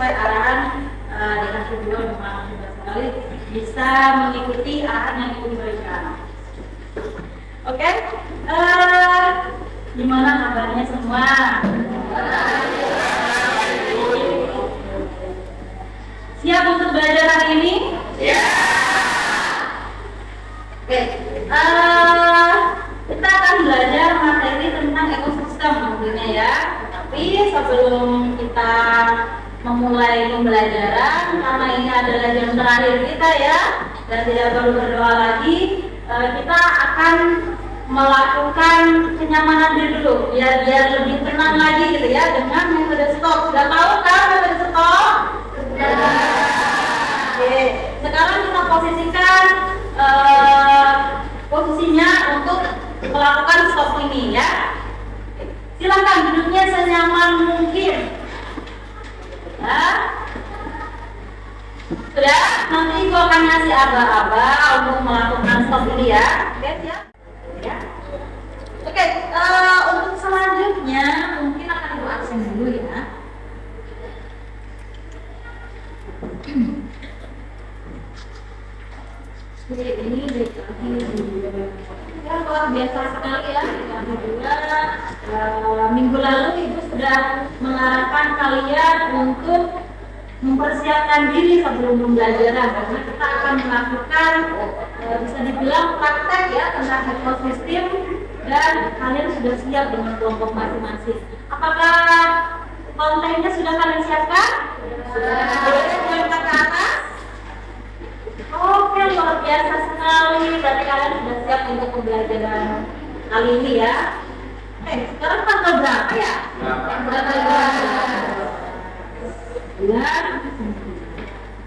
sesuai arahan dikasih beliau memang juga sekali bisa mengikuti arahan yang ibu berikan. Oke, gimana kabarnya semua? Siap untuk belajar hari ini? Ya. Oke, kita akan belajar materi tentang ekosistem tentunya ya. Tapi sebelum kita memulai pembelajaran, karena ini adalah jam terakhir kita ya, dan tidak perlu berdoa lagi, kita akan melakukan kenyamanan diri dulu, biar lebih tenang lagi gitu ya, dengan metode stop. Sudah tahu kan metode stop? Oke, sekarang kita posisikan posisinya untuk melakukan stop ini ya. Silakan duduknya senyaman mungkin. Ya. Sudah, nanti ibu akan ngasih aba-aba untuk melakukan stop ini ya. Oke, ya. Ya. Oke, untuk selanjutnya mungkin akan ibu absen dulu ya. Ini ya luar biasa sekali ya. Yang kedua, minggu lalu ibu sudah mengarahkan kalian untuk mempersiapkan diri sebelum pembelajaran, karena kita akan melakukan bisa dibilang praktek ya tentang ekosistem, dan kalian sudah siap dengan kelompok masing-masing. Apakah kontennya sudah kalian siapkan? Boleh diangkat ke atas? Oke, luar biasa sekali. Berarti kalian sudah siap untuk pembelajaran kali ini ya. Sekarang tanggal berapa ya? Tanggal bulan.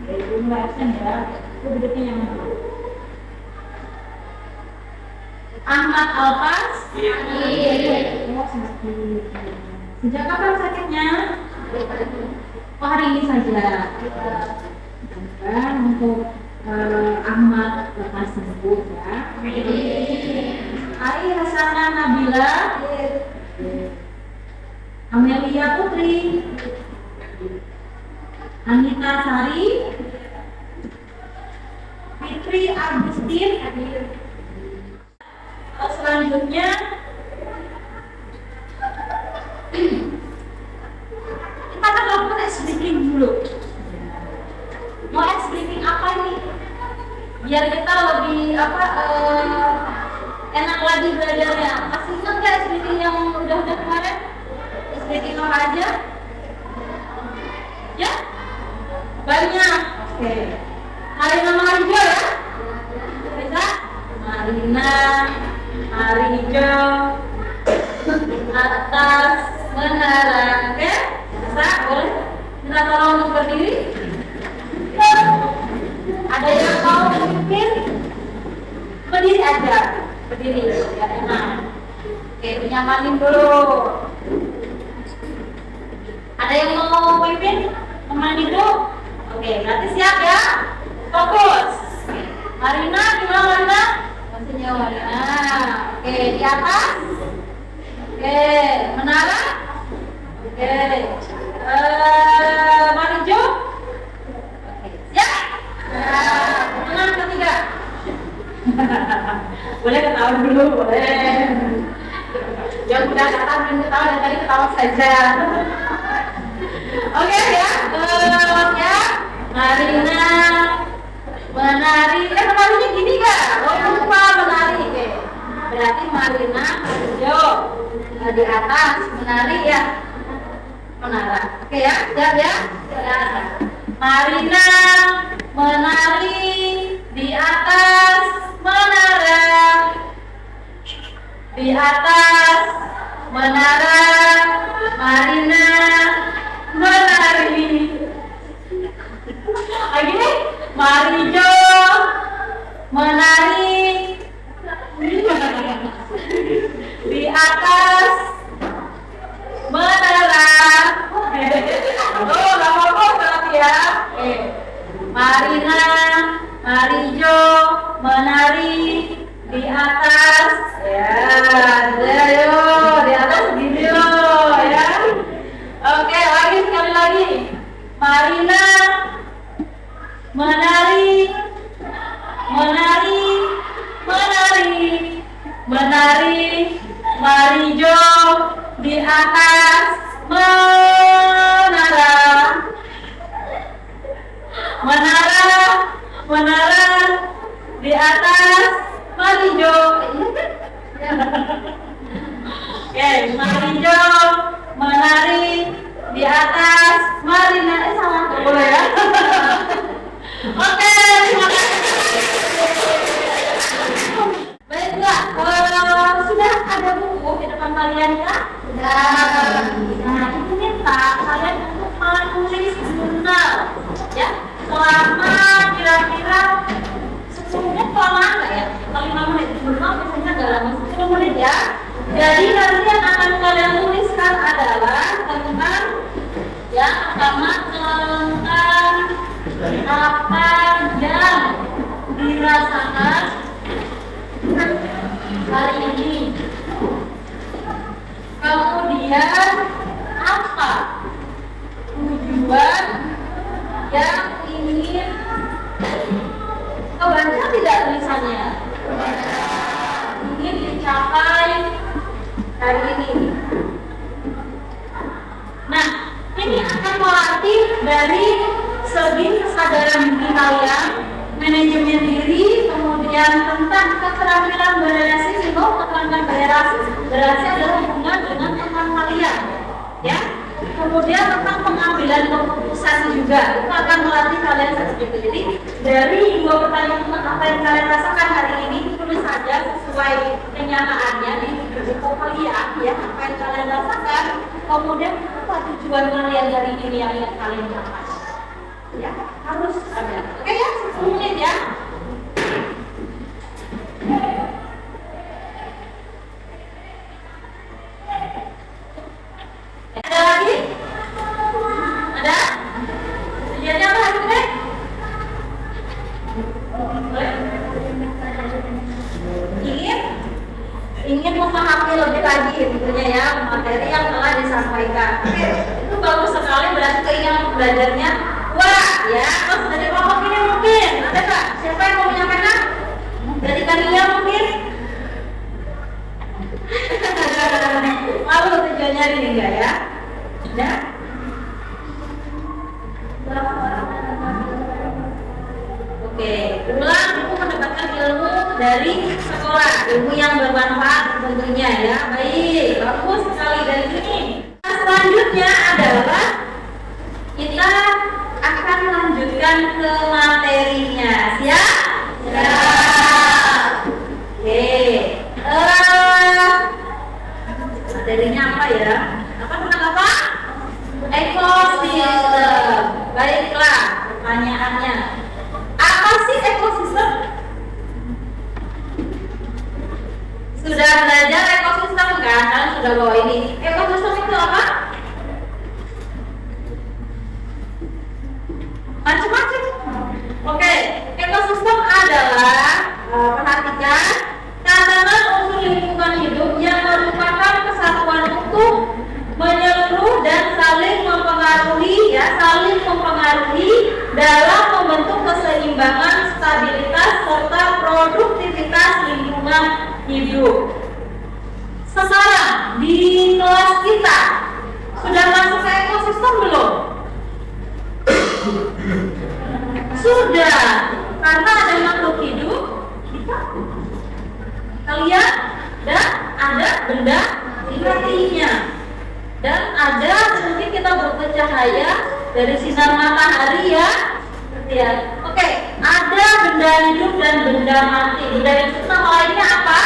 Belum absen ya. Itu duduknya yang mana? Ahmad Alpas. Sejak kapan sakitnya? Oh, hari ini saja. Dan untuk Ahmad lekas sembuh ya. Ai Hasana Nabila, Amelia Putri, Anita Sari, Fitri Agustin. Selanjutnya kita akan lakukan ice breaking dulu. Mau ice breaking apa ini? Biar kita lebih enak lagi belajarnya. Masih ingat nggak ice breaking yang udah kemarin? Ice breaking apa aja? Ya? Banyak. Oke. Hari nama hijau ya? Bisa? Marina, hari hijau, atas, menara. Oke? Bisa? Boleh? Minta tolong untuk berdiri. Ada yang mau memimpin? Berdiri aja, berdiri ya enak. Oke, nyamanin dulu. Ada yang mau memimpin? Memani dulu? Oke, berarti siap ya? Fokus. Marina, gimana Marina? Masih jauh Marina. Oke, di atas. Oke, menara. Oke. Marijo. Menang ketiga. Boleh ketawa dulu, boleh. Yang udah datang dan ketawa dan tadi ketawa saja. Oke ya, ya. Marina menari. Menarinya gini gak? Lupa menari. Oke. Berarti Marina hijau di atas, menari ya. Menara. Oke ya, siap ya. Marina menari di atas menara, di atas menara. Marina menari. Lagi nih, Marijo menari di atas menara. Oh, gak apa-apa berarti ya. Marina, Marijo menari di atas. Ya, ayo di atas gini loh ya. Oke, lagi sekali lagi. Marina menari, menari, menari, menari, Marijo di atas menara, menara, menara di atas Marijo. Oke, Marijo menari di atas Marina. Salah, nggak boleh ya. Oke, terima kasih. Baiklah, sudah ada buku di depan kalian ya? Sudah. Nah, itu minta kalian untuk menulis jurnal, ya. Selama kira-kira 10 menit, lama nggak ya? Kalau 5 menit jurnal biasanya nggak lama, 10 menit ya. Jadi nanti yang akan kalian tuliskan adalah tentang, ya, pertama tentang apa yang dirasakan hari ini. Kemudian apa tujuan yang ingin kebaca tidak tulisannya ingin dicapai hari ini. Nah, ini akan melatih dari segi kesadaran diri kalian, manajemen diri, kemudian tentang keterampilan berrelasi. Keterampilan berrelasi adalah hubungan dengan teman kalian, ya. Kemudian tentang pengambilan keputusan juga, itu akan melatih kalian seperti itu. Jadi dari 2 pertanyaan tentang apa yang kalian rasakan hari ini, tulis saja sesuai kenyataannya di buku kalian, ya, apa yang kalian rasakan. Kemudian apa tujuan kalian hari ini yang ingin kalian capai, ya, harus ada. Oke ya, 10 menit ya. Ada lagi? Ada? Tujuannya apa hari ini? Ingin memahami lebih lagi tentunya ya materi yang telah disampaikan. Oke, itu bagus sekali, berarti keinginan belajarnya wah ya. Terus dari kelompok ini mungkin ada nggak? Siapa yang mau menyampaikan? Dari kalian mungkin? Malu tujuannya ini enggak ya? Ada? Oke, ulang itu mendapatkan ilmu dari sekolah, ilmu yang bermanfaat tentunya ya. Baik, bagus sekali dari sini. Selanjutnya adalah kita akan lanjutkan ke materinya. Siap? Siap. Oke. Materinya apa ya? Apa tentang apa? Ekosistem. Baiklah, pertanyaannya. Apa sih ekosistem? Sudah belajar ekosistem kan? Kalian sudah bawa ini. Ekosistem itu apa? Macam-macam. Oke, ekosistem adalah perhatikan tatanan unsur lingkungan hidup yang merupakan kesatuan utuh, menyeluruh dan saling mempengaruhi, ya, saling mempengaruhi dalam membentuk keseimbangan, stabilitas serta produktivitas lingkungan hidup. Sekarang di kelas kita sudah masuk ke ekosistem belum? Sudah, karena ada makhluk hidup, kalian, dan ada benda matinya, dan ada mungkin kita bercahaya dari sinar matahari ya. Oke, ada benda hidup dan benda mati. Benda hidup nama lainnya apa?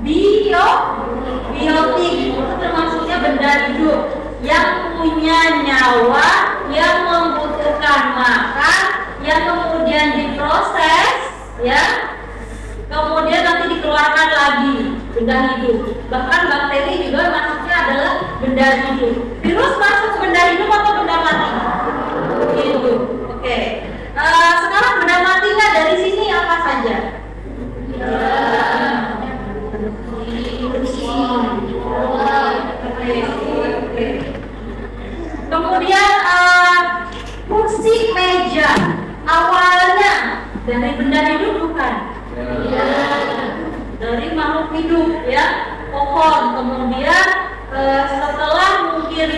Biotik. Itu termasuknya benda hidup yang punya nyawa, yang membutuhkan makan, yang kemudian diproses, ya, kemudian nanti dikeluarkan lagi benda hidup. Bahkan bakteri juga masuknya adalah benda hidup. Virus masuk benda hidup atau benda mati? Hidup. Oke. Sekarang benda matinya dari sini apa saja? awalnya dari benda hidup bukan? Ya. Dari makhluk hidup ya, pohon. Kemudian setelah mungkin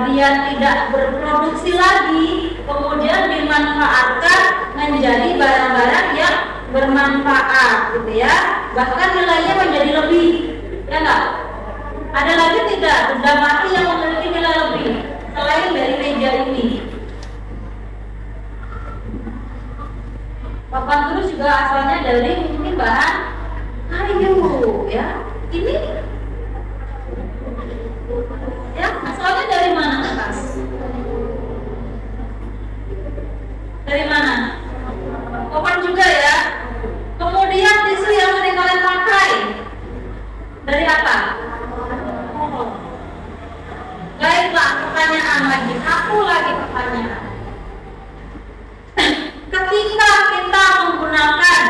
dia tidak berproduksi lagi, kemudian dimanfaatkan menjadi barang-barang yang bermanfaat gitu ya, bahkan nilainya menjadi lebih, ya enggak? Ada lagi tidak benda mati yang memiliki nilai lebih selain dari meja ini? Papan tulis juga asalnya dari mungkin bahan kayu ya. Ini ya asalnya dari mana atas? Dari mana? Papan juga ya. Kemudian tisu yang sering kalian pakai dari apa? Baiklah, pertanyaan lagi. Aku lagi pertanyaan. Ketika kita menggunakan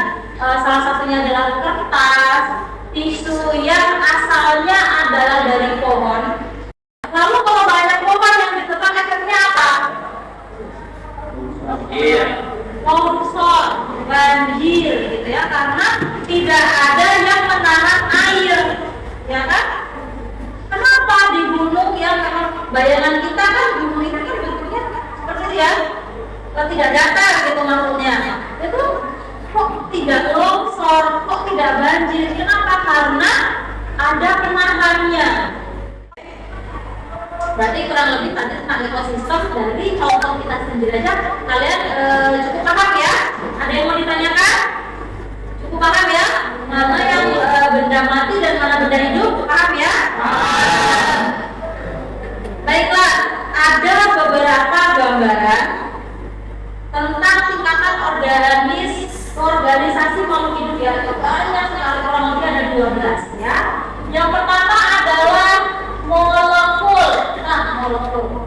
salah satunya adalah kertas, tisu yang asalnya adalah dari pohon. Lalu kalau banyak pohon yang ditekan efeknya apa? Longsor, banjir gitu ya, karena tidak ada yang menahan air, ya kan? Kenapa di gunung yang memang bayangan kita kan gunung itu kan bentuknya seperti itu ya, tidak datar gitu maksudnya. Itu kok tidak longsor, kok tidak banjir? Kenapa? Karena ada penahannya. Berarti kurang lebih tadi tentang ekosistem dari contoh kita sendiri aja kalian cukup paham ya? Ada yang mau ditanyakan? Cukup paham ya? Mana yang benda mati dan mana benda hidup? Paham ya? Baiklah, ada beberapa gambaran tentang tingkatan organisasi makhluk hidup ya. Banyak sekali, kurang lebih ada 12 ya. Yang pertama adalah molekul. Nah, molekul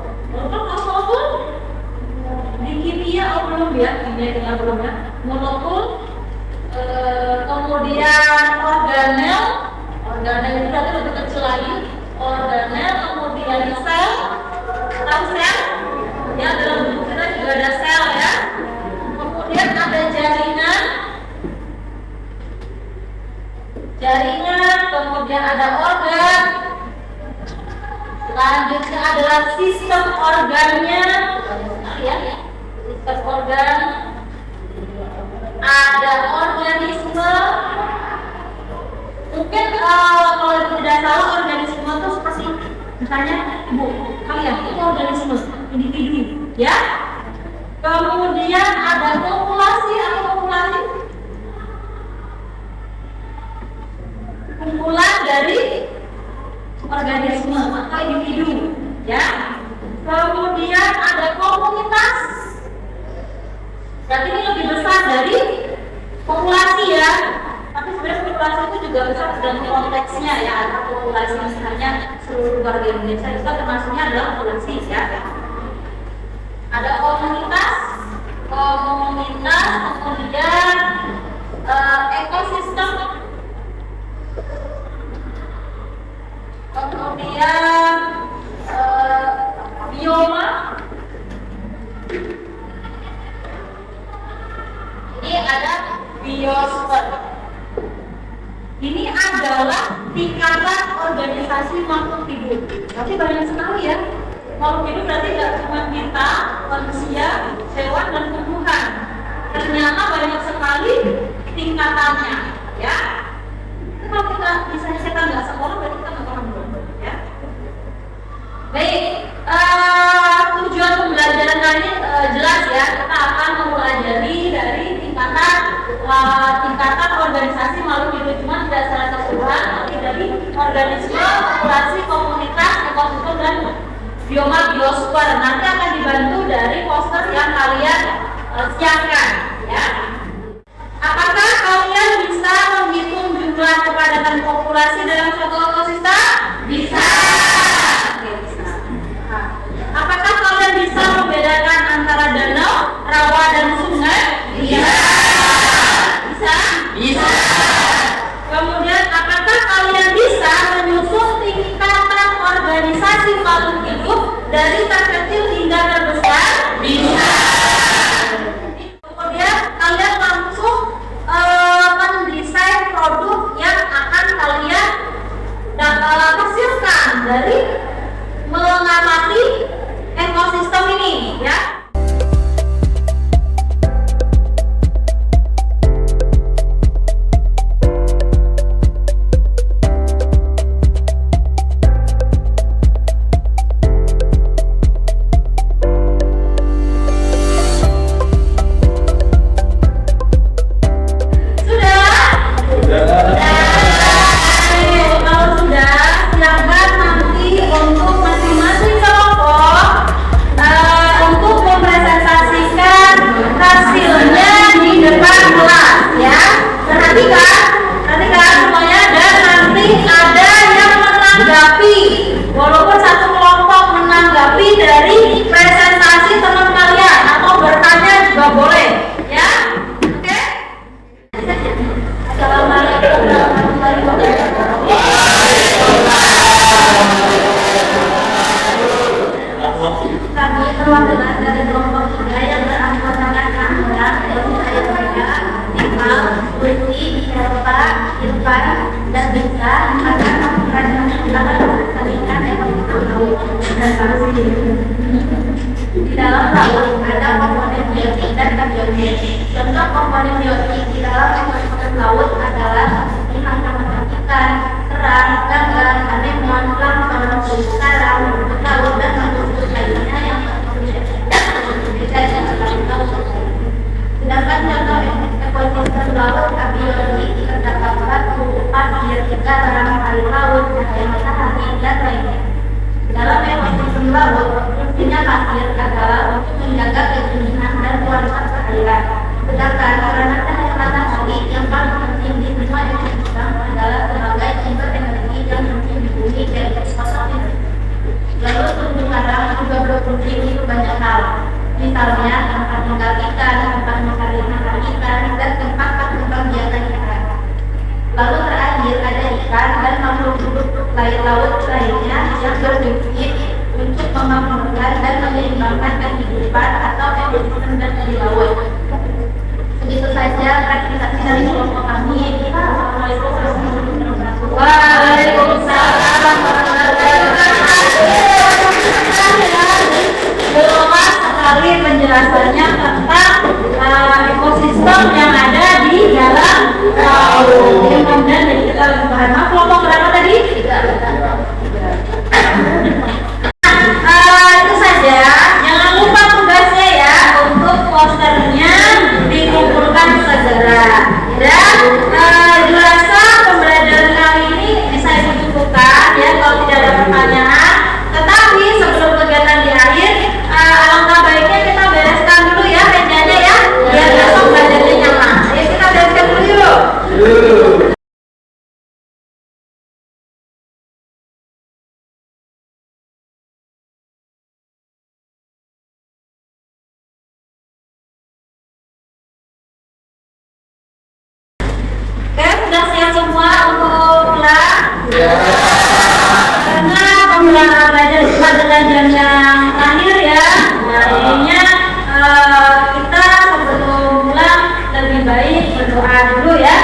di kimia belum ya, kimia belum ya. Molekul, kemudian organel itu berarti lebih kecil lagi. Organel, kemudian sel, tahu sel? Ya, dalam tubuh kita juga ada sel ya. Kemudian ada jaringan, kemudian ada organ. Selanjutnya adalah sistem organnya, ya, sistem organ. Ada organisme. Mungkin kalau tidak salah organisme itu seperti misalnya ibu kalian itu organisme individu, ya. Kemudian ada populasi atau populasi, kumpulan dari organisme atau individu, ya. Kemudian ada komunitas, berarti ini lebih besar dari populasi ya. Tapi sebenarnya populasi itu juga besar tergantung konteksnya ya. Ada populasi misalnya seluruh warga Indonesia juga termasuknya adalah populasi ya. Ada komunitas, kemudian ekosistem, kemudian bioma. Ini ada biosfer. Ini adalah tingkatan organisasi makhluk hidup. Tapi banyak sekali ya. Makhluk hidup berarti tidak cuma kita, manusia, hewan, dan tumbuhan. Ternyata banyak sekali tingkatannya, ya. Kalau kita misalnya kita nggak sekolah, berarti kita nggak paham dulu, ya. Baik, tujuan pembelajaran kali ini jelas ya. Kita akan mempelajari dari tingkatan organisasi makhluk hidup, cuma tidak secara keseluruhan, tapi dari organisme, populasi, komunitas, ekosistem, dan bioma biosfer. Nanti akan dibantu dari poster yang kalian siapkan, ya. Apakah kalian bisa menghitung jumlah kepadatan populasi dalam suatu ekosistem? Bisa. Oke, bisa. Nah, apakah kalian bisa membedakan antara danau, rawa, dan sungai? Bisa. Bisa? Bisa. Kemudian apakah kalian bisa menyusun tingkatan organisasi makhluk hidup dari terkecil hingga terbesar? Bisa. kehidupan dan bisa agar meningkatkan ekonomi dan di dalam laut ada komponen biotik dan abiotik. Contoh komponen biotik di dalam ekosistem laut adalah macam-macam ikan, kerang, ganggang, anemon, plankton, terumbu karang, rumput laut dan makhluk lainnya yang berbeda dengan laut. Sedangkan contoh ekosistem laut abiotik terdapat berupa biotika barang air laut, cahaya matahari, dan lainnya. Dalam ekosistem laut, fungsinya pasir adalah untuk menjaga kejernihan dan kualitas perairan. Sedangkan sarana cahaya matahari yang paling penting di semua ekosistem adalah sebagai sumber energi yang penting di bumi dari fotosintesis. Lalu terumbu karang juga berfungsi untuk banyak hal. Misalnya tempat tinggal ikan, tempat mencari makan ikan, dan tempat berkembang biakan ikan. Lalu terakhir ada ikan dan makhluk lain laut lainnya yang berfungsi untuk memakmurkan dan menyeimbangkan kehidupan atau ekosistem di laut. Begitu saja aktivitas dari kelompok kami. Assalamualaikum warahmatullahi wabarakatuh. Waalaikumsalam warahmatullahi wabarakatuh. Jelas sekali penjelasannya tentang ekosistem yang ada di dalam laut. Kemudian jadi kita lebih paham. Kelompok berapa tadi? Itu saja. Jangan lupa tugasnya ya, untuk posternya dikumpulkan segera. Dan dirasa pembelajaran kali ini bisa dicukupkan ya kalau tidak ada pertanyaan. Tetapi sebelum kegiatan di akhir, alangkah baiknya kita bereskan dulu ya mejanya ya, biar besok belajarnya nyaman. Ayo kita bereskan dulu yuk. Oke, sudah siap semua untuk pulang? Karena pembelajaran yang terakhir ya, jadinya kita sebelum pulang lebih baik berdoa dulu ya,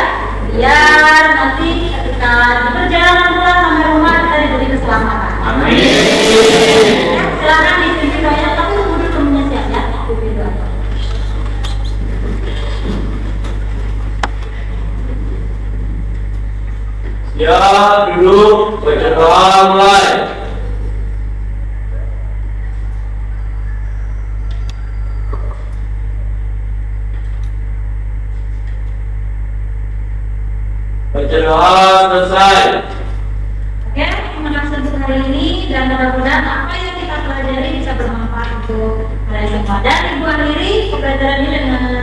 biar nanti ketika di perjalanan pulang sampai rumah kita diberi keselamatan. Amin. Silakan dipimpin doanya, tapi tunggu dulu temennya siap ya, pimpin doa. Ya, duduk, berdoa mulai. Baca doa selesai. Oke, terima kasih untuk hari ini dan mudah-mudahan apa yang kita pelajari bisa bermanfaat untuk kalian semua. Dan Ibu akhiri pembelajaran ini dengan